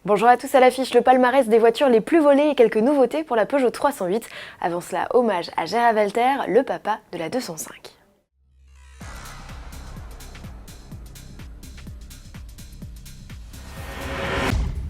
Bonjour à tous, à l'affiche le palmarès des voitures les plus volées et quelques nouveautés pour la Peugeot 308. Avant cela, hommage à Gérard Velter, le papa de la 205.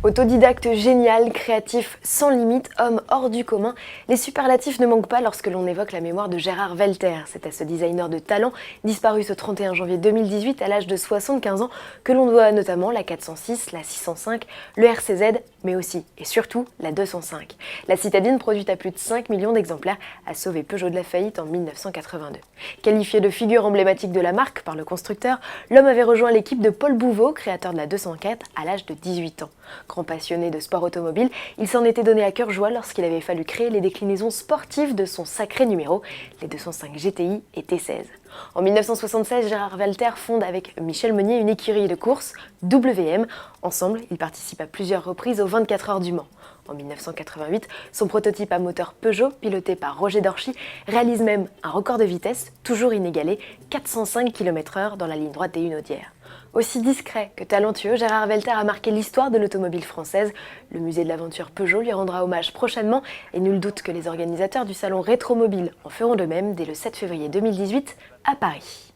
Autodidacte génial, créatif, sans limite, homme hors du commun, les superlatifs ne manquent pas lorsque l'on évoque la mémoire de Gérard Velter. C'est à ce designer de talent, disparu ce 31 janvier 2018 à l'âge de 75 ans, que l'on doit notamment la 406, la 605, le RCZ, mais aussi et surtout la 205. La citadine, produite à plus de 5 millions d'exemplaires, a sauvé Peugeot de la faillite en 1982. Qualifié de figure emblématique de la marque par le constructeur, l'homme avait rejoint l'équipe de Paul Bouveau, créateur de la 204, à l'âge de 18 ans. Grand passionné de sport automobile, il s'en était donné à cœur joie lorsqu'il avait fallu créer les déclinaisons sportives de son sacré numéro, les 205 GTI et T16. En 1976, Gérard Velter fonde avec Michel Meunier une écurie de course, WM. Ensemble, ils participent à plusieurs reprises aux 24 heures du Mans. En 1988, son prototype à moteur Peugeot, piloté par Roger Dorchy, réalise même un record de vitesse, toujours inégalé, 405 km/h dans la ligne droite des Hunaudières. Aussi discret que talentueux, Gérard Velter a marqué l'histoire de l'automobile française. Le musée de l'aventure Peugeot lui rendra hommage prochainement et nul doute que les organisateurs du salon Rétromobile en feront de même dès le 7 février 2018 à Paris.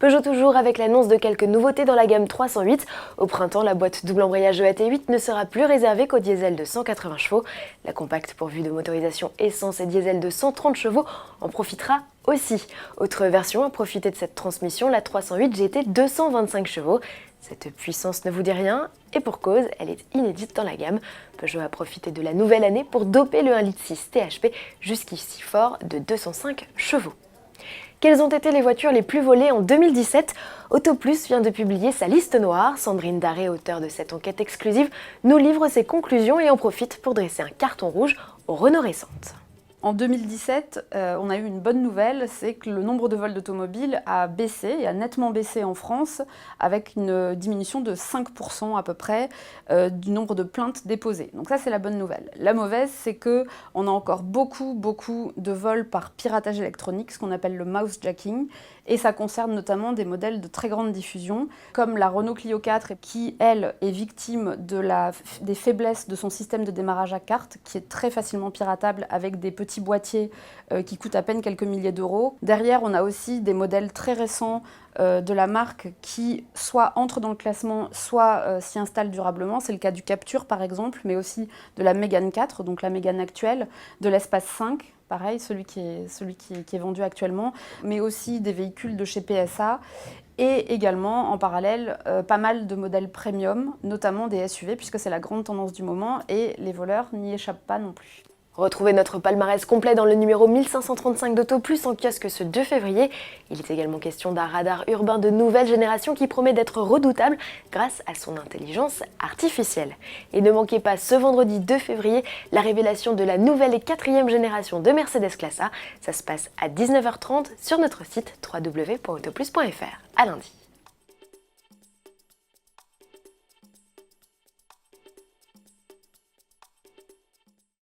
Peugeot toujours avec l'annonce de quelques nouveautés dans la gamme 308. Au printemps, la boîte double embrayage EAT8 ne sera plus réservée qu'au diesel de 180 chevaux. La compacte pourvue de motorisation essence et diesel de 130 chevaux en profitera aussi. Autre version à profiter de cette transmission, la 308 GT 225 chevaux. Cette puissance ne vous dit rien, et pour cause, elle est inédite dans la gamme. Peugeot a profité de la nouvelle année pour doper le 1,6 litre THP jusqu'ici fort de 205 chevaux. Quelles ont été les voitures les plus volées en 2017 Autoplus vient de publier sa liste noire. Sandrine Daré, auteure de cette enquête exclusive, nous livre ses conclusions et en profite pour dresser un carton rouge aux Renault récentes. En 2017, on a eu une bonne nouvelle, c'est que le nombre de vols d'automobiles a baissé, et a nettement baissé en France, avec une diminution de 5% à peu près du nombre de plaintes déposées. Donc ça, c'est la bonne nouvelle. La mauvaise, c'est qu'on a encore beaucoup de vols par piratage électronique, ce qu'on appelle le mousejacking, et ça concerne notamment des modèles de très grande diffusion, comme la Renault Clio 4, qui, elle, est victime des faiblesses de son système de démarrage à carte, qui est très facilement piratable avec des petits boîtiers qui coûtent à peine quelques milliers d'euros. Derrière, on a aussi des modèles très récents de la marque qui soit entrent dans le classement, soit s'y installent durablement. C'est le cas du Capture, par exemple, mais aussi de la Mégane 4, donc la Mégane actuelle, de l'Espace 5, pareil, celui qui est vendu actuellement, mais aussi des véhicules de chez PSA. Et également, en parallèle, pas mal de modèles premium, notamment des SUV, puisque c'est la grande tendance du moment, et les voleurs n'y échappent pas non plus. Retrouvez notre palmarès complet dans le numéro 1535 d'Autoplus en kiosque ce 2 février. Il est également question d'un radar urbain de nouvelle génération qui promet d'être redoutable grâce à son intelligence artificielle. Et ne manquez pas ce vendredi 2 février la révélation de la nouvelle et 4e génération de Mercedes Classe A. Ça se passe à 19h30 sur notre site www.autoplus.fr. À lundi.